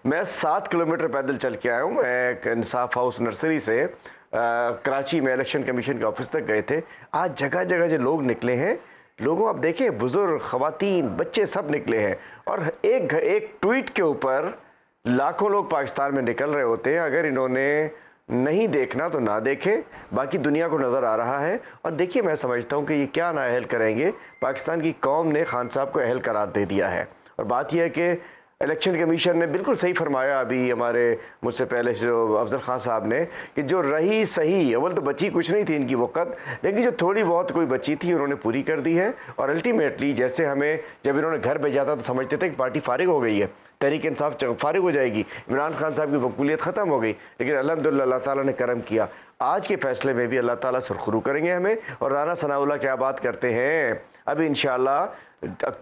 میں 7 کلومیٹر پیدل چل کے آیا ہوں. میں انصاف ہاؤس نرسری سے کراچی میں الیکشن کمیشن کے آفس تک گئے تھے. آج جگہ جگہ جو لوگ نکلے ہیں، لوگوں آپ دیکھیں، بزرگ، خواتین، بچے سب نکلے ہیں، اور ایک ٹویٹ کے اوپر لاکھوں لوگ پاکستان میں نکل رہے ہوتے ہیں. اگر انہوں نے نہیں دیکھنا تو نہ دیکھیں، باقی دنیا کو نظر آ رہا ہے. اور دیکھیے، میں سمجھتا ہوں کہ یہ کیا نااہل کریں گے. پاکستان کی قوم نے خان صاحب کو اہل قرار دے دیا ہے. اور بات یہ ہے کہ الیکشن کمیشن نے بالکل صحیح فرمایا ابھی ہمارے مجھ سے پہلے جو افضل خان صاحب نے، کہ جو رہی صحیح، اول تو بچی کچھ نہیں تھی ان کی وقت، لیکن جو تھوڑی بہت کوئی بچی تھی انہوں نے پوری کر دی ہے. اور الٹیمیٹلی جیسے ہمیں جب انہوں نے گھر بھیجا تھا تو سمجھتے تھے کہ پارٹی فارغ ہو گئی ہے، تحریک انصاف فارغ ہو جائے گی، عمران خان صاحب کی مقبولیت ختم ہو گئی. لیکن الحمدللہ اللہ تعالیٰ نے کرم کیا. آج کے فیصلے میں بھی اللہ تعالیٰ سرخرو کریں گے ہمیں. اور رانا ثناء اللہ کیا بات کرتے ہیں، ابھی انشاءاللہ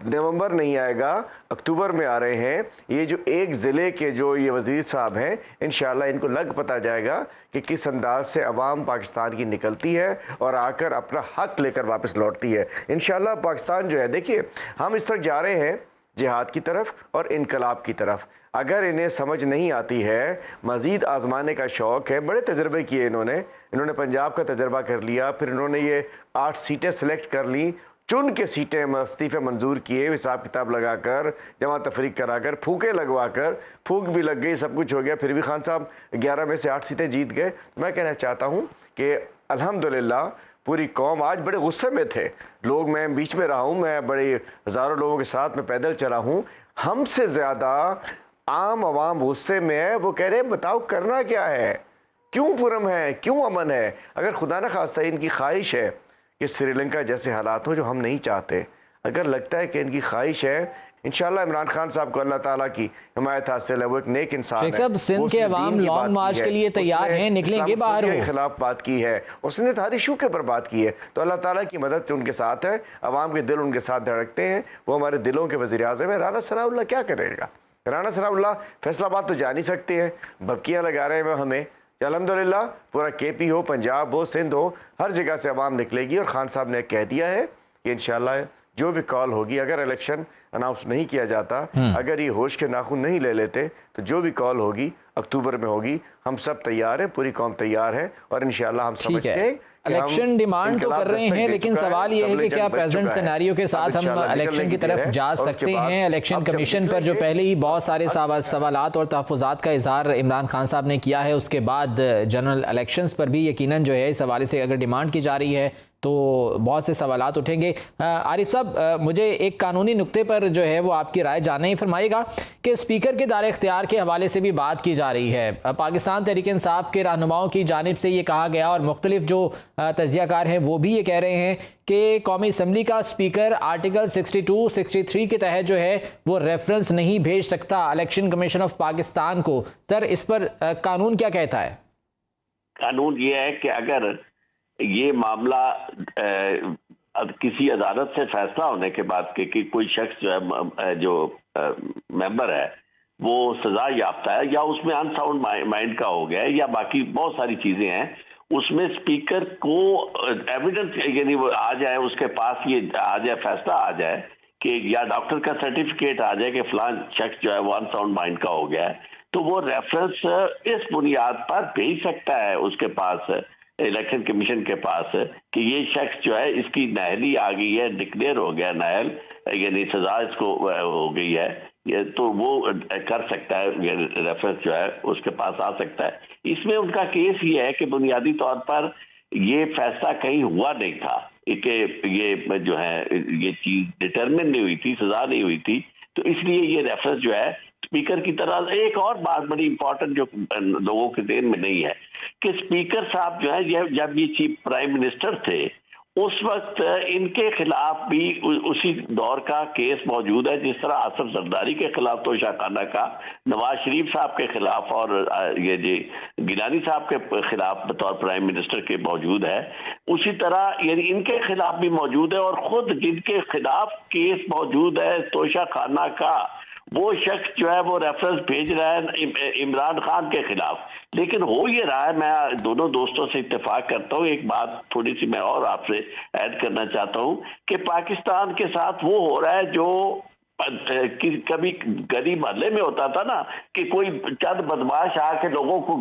نومبر نہیں آئے گا، اکتوبر میں آ رہے ہیں. یہ جو ایک ضلع کے جو یہ وزیر صاحب ہیں، انشاءاللہ ان کو لگ پتا جائے گا کہ کس انداز سے عوام پاکستان کی نکلتی ہے اور آ کر اپنا حق لے کر واپس لوٹتی ہے. انشاءاللہ پاکستان جو ہے، دیکھیے ہم اس طرح جا رہے ہیں جہاد کی طرف اور انقلاب کی طرف. اگر انہیں سمجھ نہیں آتی ہے، مزید آزمانے کا شوق ہے، بڑے تجربے کیے انہوں نے پنجاب کا تجربہ کر لیا، پھر انہوں نے یہ 8 سیٹیں سلیکٹ کر لیں، چن کے سیٹیں استعفے منظور کیے، حساب کتاب لگا کر، جمع تفریق کرا کر، پھونکے لگوا کر، پھونک بھی لگ گئی، سب کچھ ہو گیا، پھر بھی خان صاحب 11 میں سے 8 سیٹیں جیت گئے. میں کہنا چاہتا ہوں کہ الحمدللہ پوری قوم آج بڑے غصے میں تھے لوگ. میں بیچ میں رہا ہوں، میں بڑے ہزاروں لوگوں کے ساتھ میں پیدل چلا ہوں. ہم سے زیادہ عام عوام غصے میں ہے، وہ کہہ رہے ہیں بتاؤ کرنا کیا ہے، کیوں پرم ہے، کیوں امن ہے؟ اگر خدا نہ خواستہ ان کی خواہش ہے کہ سری لنکا جیسے حالات ہوں جو ہم نہیں چاہتے، اگر لگتا ہے کہ ان کی خواہش ہے، انشاءاللہ عمران خان صاحب کو اللہ تعالیٰ کی حمایت حاصل ہے، وہ ایک نیک انسان ہے۔ شیخ صاحب، سندھ کے عوام لانگ مارچ کے لیے تیار ہیں، نکلیں گے باہر؟ کے خلاف بات کی ہے، اس نے ہر ایشو کے پر بات کی ہے، تو اللہ تعالیٰ کی مدد سے ان کے ساتھ ہے، عوام کے دل ان کے ساتھ دھڑکتے ہیں، وہ ہمارے دلوں کے وزیر اعظم ہیں۔ رانا ثناء اللہ کیا کرے گا؟ رانا ثناء اللہ فیصل آباد تو جا نہیں سکتے ہیں، بھبکیاں لگا رہے ہیں وہ ہمیں۔ الحمدللہ پورا کے پی ہو، پنجاب ہو، سندھ ہو، ہر جگہ سے عوام نکلے گی، اور خان صاحب نے کہہ دیا ہے کہ انشاءاللہ جو بھی کال ہوگی، اگر الیکشن اناؤنس نہیں کیا جاتا، اگر یہ ہوش کے ناخن نہیں لے لیتے، تو جو بھی کال ہوگی اکتوبر میں ہوگی۔ ہم سب تیار ہیں، پوری قوم تیار ہے، اور انشاءاللہ ہم سمجھتے ہیں الیکشن ڈیمانڈ تو کر رہے ہیں، لیکن سوال یہ ہے کہ کیا پریزنٹ سیناریو کے ساتھ ہم الیکشن کی طرف جا سکتے ہیں؟ الیکشن کمیشن پر جو پہلے ہی بہت سارے سوالات اور تحفظات کا اظہار عمران خان صاحب نے کیا ہے، اس کے بعد جنرل الیکشنز پر بھی یقیناً جو ہے اس حوالے سے اگر ڈیمانڈ کی جا رہی ہے تو بہت سے سوالات اٹھیں گے۔ عارف صاحب، مجھے ایک قانونی نقطے پر جو ہے وہ آپ کی رائے جاننا ہی فرمائے گا کہ اسپیکر کے دار اختیار کے حوالے سے بھی بات کی جا رہی ہے۔ پاکستان تحریک انصاف کے رہنماؤں کی جانب سے یہ کہا گیا، اور مختلف جو تجزیہ کار ہیں وہ بھی یہ کہہ رہے ہیں کہ قومی اسمبلی کا اسپیکر آرٹیکل 62, 63 کے تحت جو ہے وہ ریفرنس نہیں بھیج سکتا الیکشن کمیشن آف پاکستان کو۔ سر، اس پر قانون کیا کہتا ہے؟ قانون یہ ہے کہ اگر یہ معاملہ کسی عدالت سے فیصلہ ہونے کے بعد کہ کوئی شخص جو ہے، جو ممبر ہے، وہ سزا یافتہ ہے، یا اس میں ان ساؤنڈ مائنڈ کا ہو گیا ہے، یا باقی بہت ساری چیزیں ہیں، اس میں اسپیکر کو ایویڈنس، یعنی وہ آ جائے، اس کے پاس یہ آ جائے، فیصلہ آ جائے کہ یا ڈاکٹر کا سرٹیفکیٹ آ جائے کہ فلاں شخص جو ہے وہ ان ساؤنڈ مائنڈ کا ہو گیا ہے، تو وہ ریفرنس اس بنیاد پر بھیج سکتا ہے اس کے پاس، الیکشن کمیشن کے پاس، کہ یہ شخص جو ہے اس کی نااہلی آ گئی ہے، ڈکلیئر ہو گیا نااہل، یعنی سزا اس کو ہو گئی ہے، تو وہ کر سکتا ہے، ریفرنس جو ہے اس کے پاس آ سکتا ہے۔ اس میں ان کا کیس یہ ہے کہ بنیادی طور پر یہ فیصلہ کہیں ہوا نہیں تھا کہ یہ جو ہے یہ چیز ڈٹرمن نہیں ہوئی تھی، سزا نہیں ہوئی تھی، تو اس لیے یہ ریفرنس جو ہے اسپیکر کی طرح۔ ایک اور بات بڑی امپورٹنٹ جو لوگوں کے ذہن میں نہیں ہے کہ اسپیکر صاحب جو ہے جب یہ چیف پرائم منسٹر تھے اس وقت ان کے خلاف بھی اسی دور کا کیس موجود ہے، جس طرح آصف زرداری کے خلاف توشہ خانہ کا، نواز شریف صاحب کے خلاف اور یہ جی گیلانی صاحب کے خلاف بطور پرائم منسٹر کے موجود ہے، اسی طرح یعنی ان کے خلاف بھی موجود ہے، اور خود جن کے خلاف کیس موجود ہے توشہ خانہ کا، وہ شخص جو ہے وہ ریفرنس بھیج رہا ہے عمران خان کے خلاف۔ لیکن ہو یہ رہا ہے، میں دونوں دوستوں سے اتفاق کرتا ہوں، ایک بات تھوڑی سی میں اور آپ سے ایڈ کرنا چاہتا ہوں کہ پاکستان کے ساتھ وہ ہو رہا ہے جو کبھی گلی محلے میں ہوتا تھا نا، کہ کوئی چند بدماش آ کے لوگوں کو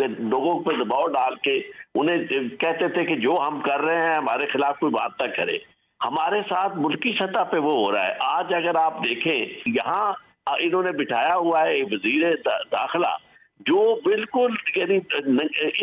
لوگوں پہ دباؤ ڈال کے انہیں کہتے تھے کہ جو ہم کر رہے ہیں ہمارے خلاف کوئی بات نہ کرے۔ ہمارے ساتھ ملکی سطح پہ وہ ہو رہا ہے۔ آج اگر آپ دیکھیں، یہاں انہوں نے بٹھایا ہوا ہے وزیر داخلہ جو بالکل یعنی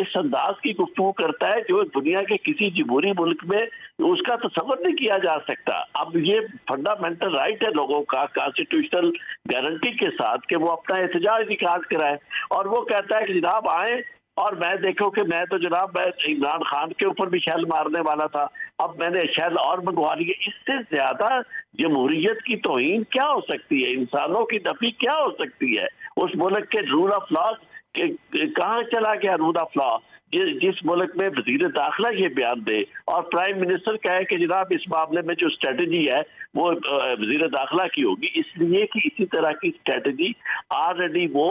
اس انداز کی گفتگو کرتا ہے جو دنیا کے کسی جمہوری ملک میں اس کا تصور نہیں کیا جا سکتا۔ اب یہ فنڈامنٹل رائٹ ہے لوگوں کا کانسٹیٹیوشنل گارنٹی کے ساتھ کہ وہ اپنا احتجاج نکال کرائے، اور وہ کہتا ہے کہ جناب آئیں، اور میں دیکھو کہ میں تو جناب میں عمران خان کے اوپر بھی شیل مارنے والا تھا، اب میں نے شیل اور منگوا لی ہے۔ اس سے زیادہ جمہوریت کی توہین کیا ہو سکتی ہے، انسانوں کی نفی کیا ہو سکتی ہے؟ اس ملک کے رول آف لا کہاں چلا گیا رول آف لا؟ جس ملک میں وزیر داخلہ یہ بیان دے اور پرائم منسٹر کہے کہ جناب اس معاملے میں جو اسٹریٹجی ہے وہ وزیر داخلہ کی ہوگی، اس لیے کہ اسی طرح کی اسٹریٹجی آلریڈی وہ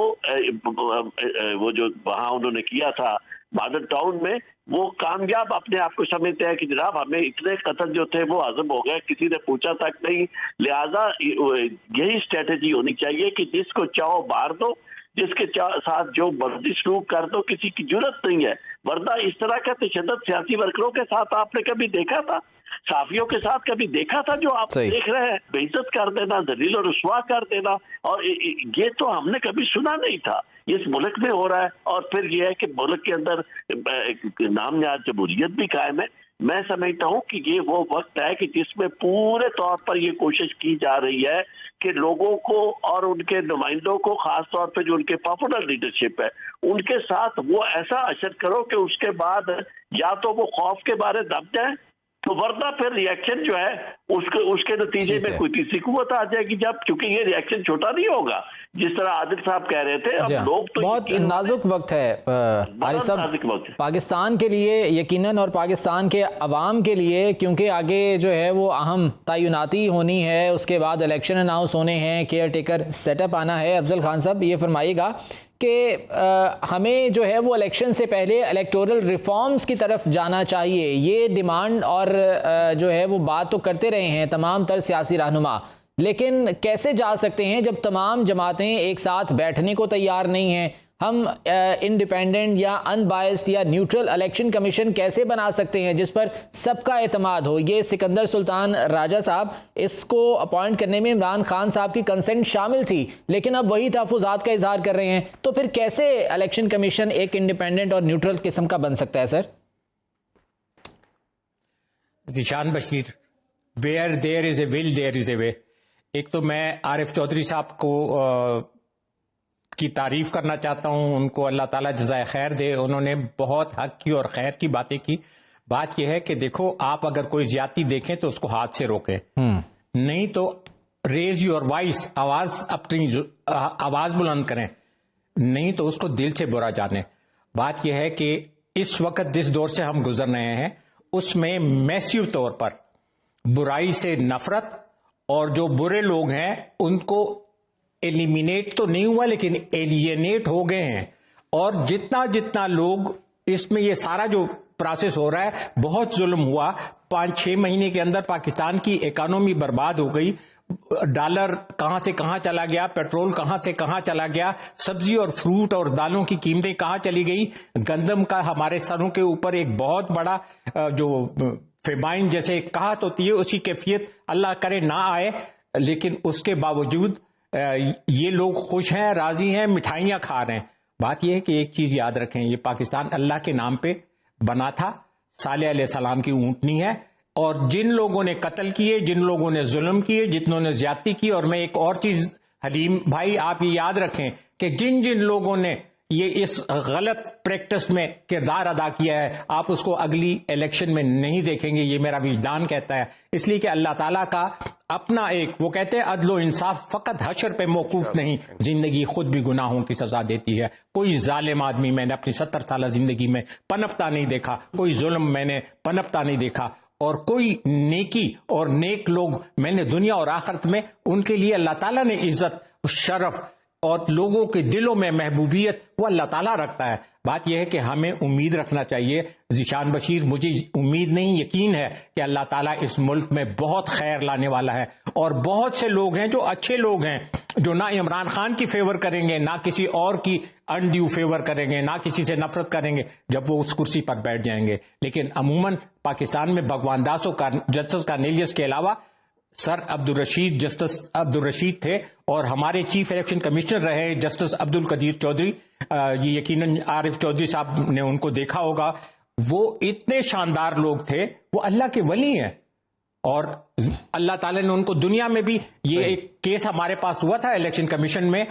جو وہاں انہوں نے کیا تھا ماڈل ٹاؤن میں، وہ کامیاب اپنے آپ کو سمجھتے ہیں کہ جناب ہمیں اتنے قتل جو تھے وہ ہضم ہو گئے، کسی نے پوچھا تک نہیں، لہذا یہی اسٹریٹجی ہونی چاہیے کہ جس کو چاہو مار دو، جس کے ساتھ جو مرضی سلوک کر دو، کسی کی ضرورت نہیں ہے۔ ورنہ اس طرح کا تشدد سیاسی ورکروں کے ساتھ آپ نے کبھی دیکھا تھا؟ صحافیوں کے ساتھ کبھی دیکھا تھا جو آپ دیکھ رہے ہیں؟ بے عزت کر دینا، ذلیل و رسوا کر دینا، اور یہ تو ہم نے کبھی سنا نہیں تھا، اس ملک میں ہو رہا ہے۔ اور پھر یہ ہے کہ ملک کے اندر نام نہاد جمہوریت بھی قائم ہے، میں سمجھتا ہوں کہ یہ وہ وقت ہے کہ جس میں پورے طور پر یہ کوشش کی جا رہی ہے کہ لوگوں کو اور ان کے نمائندوں کو، خاص طور پہ جو ان کے پاپولر لیڈرشپ ہے، ان کے ساتھ وہ ایسا اشر کرو کہ اس کے بعد یا تو وہ خوف کے بارے دب جائے، تو ورنہ پھر ریئیکشن جو ہے اس کے نتیجے میں کوئی تیسری قوت آ جائے گی، جب چونکہ یہ ریئیکشن چھوٹا نہیں ہوگا جس طرح عادل صاحب کہہ رہے تھے. اب لوگ تو بہت نازک وقت ہے عارف صاحب پاکستان کے لیے یقیناً، اور پاکستان کے عوام کے لیے، کیونکہ آگے جو ہے وہ اہم تعیناتی ہونی ہے، اس کے بعد الیکشن اناؤنس ہونے ہیں، کیئر ٹیکر سیٹ اپ آنا ہے. افضل خان صاحب یہ فرمائیے گا کہ ہمیں جو ہے وہ الیکشن سے پہلے الیکٹورل ریفارمز کی طرف جانا چاہیے. یہ ڈیمانڈ اور جو ہے وہ بات تو کرتے رہے ہیں تمام تر سیاسی رہنما، لیکن کیسے جا سکتے ہیں جب تمام جماعتیں ایک ساتھ بیٹھنے کو تیار نہیں ہیں؟ ہم انڈیپینڈنٹ یا ان بائسڈ یا نیوٹرل الیکشن کمیشن کیسے بنا سکتے ہیں جس پر سب کا اعتماد ہو؟ یہ سکندر سلطان راجہ صاحب، اس کو اپوائنٹ کرنے میں عمران خان صاحب کی کنسنٹ شامل تھی، لیکن اب وہی تحفظات کا اظہار کر رہے ہیں، تو پھر کیسے الیکشن کمیشن ایک انڈیپینڈنٹ اور نیوٹرل قسم کا بن سکتا ہے سر؟ ذیشان بشیر، ویئر دیر از اے ول دیر از اے وے. ایک تو میں عارف چودھری صاحب کو کی تعریف کرنا چاہتا ہوں، ان کو اللہ تعالیٰ جزائے خیر دے. انہوں نے بہت حق کی اور خیر کی باتیں کی. بات یہ ہے کہ دیکھو، آپ اگر کوئی زیادتی دیکھیں تو اس کو ہاتھ سے روکیں، نہیں تو ریز یور وائس، اپنی آواز بلند کریں، نہیں تو اس کو دل سے برا جانیں. بات یہ ہے کہ اس وقت جس دور سے ہم گزر رہے ہیں اس میں میسیو طور پر برائی سے نفرت، اور جو برے لوگ ہیں ان کو ایلیمینیٹ تو نہیں ہوا لیکن ایلینیٹ ہو گئے ہیں. اور جتنا لوگ اس میں، یہ سارا جو پروسیس ہو رہا ہے، بہت ظلم ہوا. 5-6 مہینے کے اندر پاکستان کی اکانومی برباد ہو گئی. ڈالر کہاں سے کہاں چلا گیا، پیٹرول کہاں سے کہاں چلا گیا، سبزی اور فروٹ اور دالوں کی قیمتیں کہاں چلی گئی. گندم کا ہمارے سروں کے اوپر ایک بہت بڑا جو فیمائن جیسے قحط ہوتی ہے، اسی کیفیت اللہ کرے نہ آئے، لیکن اس کے باوجود یہ لوگ خوش ہیں، راضی ہیں، مٹھائیاں کھا رہے ہیں. بات یہ ہے کہ ایک چیز یاد رکھیں، یہ پاکستان اللہ کے نام پہ بنا تھا، صالح علیہ السلام کی اونٹنی ہے. اور جن لوگوں نے قتل کیے، جن لوگوں نے ظلم کیے، جتنوں نے زیادتی کی، اور میں ایک اور چیز حلیم بھائی آپ یہ یاد رکھیں کہ جن لوگوں نے یہ اس غلط پریکٹس میں کردار ادا کیا ہے، آپ اس کو اگلی الیکشن میں نہیں دیکھیں گے. یہ میرا وجدان کہتا ہے. اس لیے کہ اللہ تعالیٰ کا اپنا ایک، وہ کہتے ہیں عدل و انصاف فقط حشر پہ موقوف نہیں، زندگی خود بھی گناہوں کی سزا دیتی ہے. کوئی ظالم آدمی میں نے اپنی 70 سالہ زندگی میں پنپتا نہیں دیکھا، کوئی ظلم میں نے پنپتا نہیں دیکھا، اور کوئی نیکی اور نیک لوگ میں نے دنیا اور آخرت میں، ان کے لیے اللہ تعالیٰ نے عزت، شرف اور لوگوں کے دلوں میں محبوبیت وہ اللہ تعالیٰ رکھتا ہے. بات یہ ہے کہ ہمیں امید رکھنا چاہیے. ذیشان بشیر، مجھے امید نہیں، یقین ہے کہ اللہ تعالیٰ اس ملک میں بہت خیر لانے والا ہے. اور بہت سے لوگ ہیں جو اچھے لوگ ہیں، جو نہ عمران خان کی فیور کریں گے، نہ کسی اور کی انڈیو فیور کریں گے، نہ کسی سے نفرت کریں گے جب وہ اس کرسی پر بیٹھ جائیں گے. لیکن عموماً پاکستان میں بھگوان داس و جسٹس کارنیلیس کے علاوہ سر عبدالرشید، جسٹس عبدالرشید تھے، اور ہمارے چیف الیکشن کمشنر رہے جسٹس عبد القدیر چودھری. یہ یقیناً عارف چودھری صاحب نے ان کو دیکھا ہوگا. وہ اتنے شاندار لوگ تھے، وہ اللہ کے ولی ہیں، اور اللہ تعالیٰ نے ان کو دنیا میں بھی، یہ ایک کیس ہمارے پاس ہوا تھا الیکشن کمیشن میں،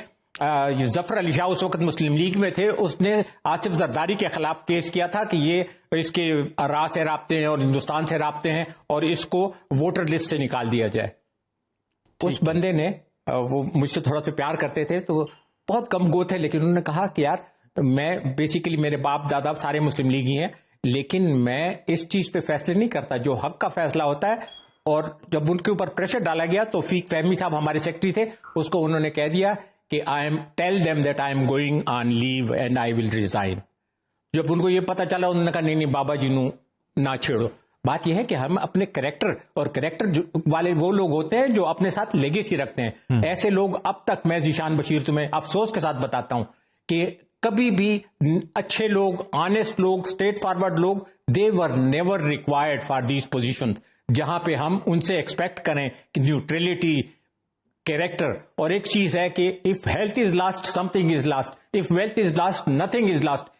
ظفر علی شاہ اس وقت مسلم لیگ میں تھے، اس نے آصف زرداری کے خلاف کیس کیا تھا کہ یہ اس کے راہ سے رابطے ہیں اور ہندوستان سے رابطے ہیں، اور اس کو ووٹر لسٹ سے نکال دیا جائے. اس بندے نے، وہ مجھ سے تھوڑا سا پیار کرتے تھے تو بہت کم گو تھے، لیکن انہوں نے کہا کہ یار میں بیسیکلی، میرے باپ دادا سارے مسلم لیگی ہیں، لیکن میں اس چیز پہ فیصلے نہیں کرتا، جو حق کا فیصلہ ہوتا ہے. اور جب ان کے اوپر پریشر ڈالا گیا تو فیق فہمی صاحب ہمارے سیکرٹری تھے، اس کو انہوں نے کہہ دیا کہ tell them that I am going on leave and I will resign. جب ان کو یہ پتا چلا، انہوں نے کہا نہیں بابا جی نو نہ چھیڑو. بات یہ ہے کہ ہم اپنے کریکٹر، اور کریکٹر والے وہ لوگ ہوتے ہیں جو اپنے ساتھ لیگیسی رکھتے ہیں. ایسے لوگ اب تک، میں ذیشان بشیر تمہیں افسوس کے ساتھ بتاتا ہوں کہ کبھی بھی اچھے لوگ، آنےسٹ لوگ، اسٹریٹ فارورڈ لوگ، they were never required for these positions، جہاں پہ ہم ان سے ایکسپیکٹ کریں کہ نیوٹریلٹی، کیریکٹر. اور ایک چیز ہے کہ if health is lost, something is lost. If wealth is lost, nothing is lost.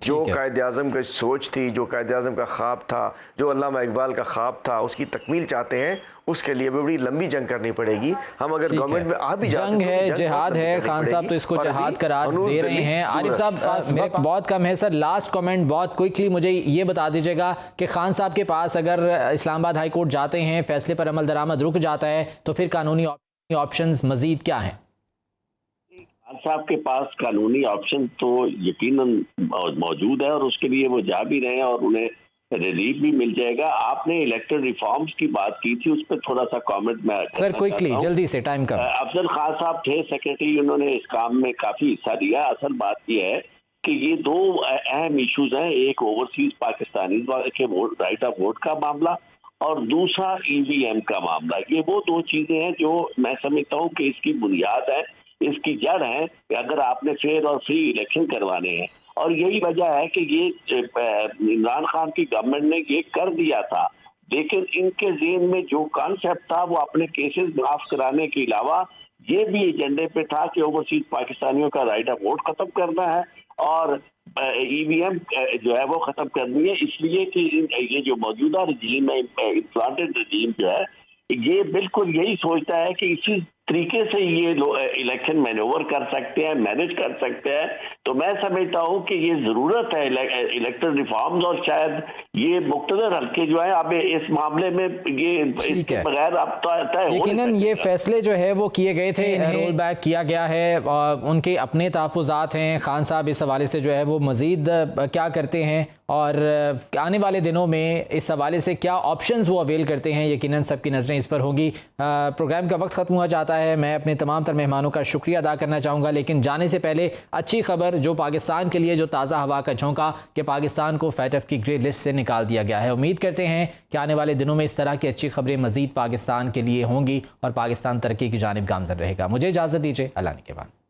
جو قائد اعظم کی سوچ تھی، جو قائد اعظم کا خواب تھا، جو علامہ اقبال کا خواب تھا، اس کی تکمیل چاہتے ہیں، اس کے لیے بڑی لمبی جنگ کرنی پڑے گی. ہم اگر گورنمنٹ میں آ بھی جاتے ہیں، جنگ ہے، جہاد ہے. خان صاحب تو اس کو جہاد قرار دے رہے ہیں. عارف صاحب وقت بہت کم ہے سر، لاسٹ کمنٹ بہت کوئکلی مجھے یہ بتا دیجیے گا کہ خان صاحب کے پاس اگر اسلام آباد ہائی کورٹ جاتے ہیں، فیصلے پر عمل درآمد رک جاتا ہے، تو پھر قانونی آپشنز مزید کیا ہیں؟ خان صاحب کے پاس قانونی آپشن تو یقیناً موجود ہے، اور اس کے لیے وہ جا بھی رہے ہیں اور انہیں ریلیف بھی مل جائے گا. آپ نے الیکٹڈ ریفارمز کی بات کی تھی، اس پہ تھوڑا سا کامنٹ میں سر کوئکلی جلدی سے، ٹائم کم. افضل خان صاحب تھے سیکرٹری، انہوں نے اس کام میں کافی حصہ لیا. اصل بات یہ ہے کہ یہ دو اہم ایشوز ہیں، ایک اوورسیز پاکستانی کے رائٹ آف ووٹ کا معاملہ اور دوسرا ای وی ایم کا معاملہ. یہ وہ دو چیزیں ہیں جو میں سمجھتا ہوں کہ اس کی بنیاد ہے، اس کی جڑ ہے کہ اگر آپ نے فیئر اور فری الیکشن کروانے ہیں. اور یہی وجہ ہے کہ یہ عمران خان کی گورنمنٹ نے یہ کر دیا تھا، لیکن ان کے ذہن میں جو کانسیپٹ تھا وہ اپنے کیسز معاف کرانے کے علاوہ یہ بھی ایجنڈے پہ تھا کہ اوورسیز پاکستانیوں کا رائٹ آف ووٹ ختم کرنا ہے اور ای وی ایم جو ہے وہ ختم کرنی ہے. اس لیے کہ یہ جو موجودہ رجیم ہے، امپلانٹڈ رجیم جو ہے، یہ بالکل یہی سوچتا ہے کہ اسی طریقے سے یہ الیکشن مینوور کر سکتے ہیں، مینج کر سکتے ہیں. تو میں سمجھتا ہوں کہ یہ ضرورت ہے الیکٹڈ ریفارمز، اور شاید یہ مقتدر حلقے جو ہیں اب اس معاملے میں یہ اس کے بغیر اب طے ہو. یقیناً یہ فیصلے جو ہے وہ کیے گئے تھے، رول بیک کیا گیا ہے، ان کے اپنے تحفظات ہیں. خان صاحب اس حوالے سے جو ہے وہ مزید کیا کرتے ہیں اور آنے والے دنوں میں اس حوالے سے کیا آپشنز وہ اویل کرتے ہیں، یقیناً سب کی نظریں اس پر ہوں گی. پروگرام کا وقت ختم ہوا جاتا ہے. میں اپنے تمام تر مہمانوں کا شکریہ ادا کرنا چاہوں گا، لیکن جانے سے پہلے اچھی خبر جو پاکستان کے لیے جو تازہ ہوا کا جھونکا کہ پاکستان کو فیٹف کی گرے لسٹ سے نکال دیا گیا ہے. امید کرتے ہیں کہ آنے والے دنوں میں اس طرح کی اچھی خبریں مزید پاکستان کے لیے ہوں گی اور پاکستان ترقی کی جانب گامزن رہے گا. مجھے اجازت دیجیے، اللہ نگہبان.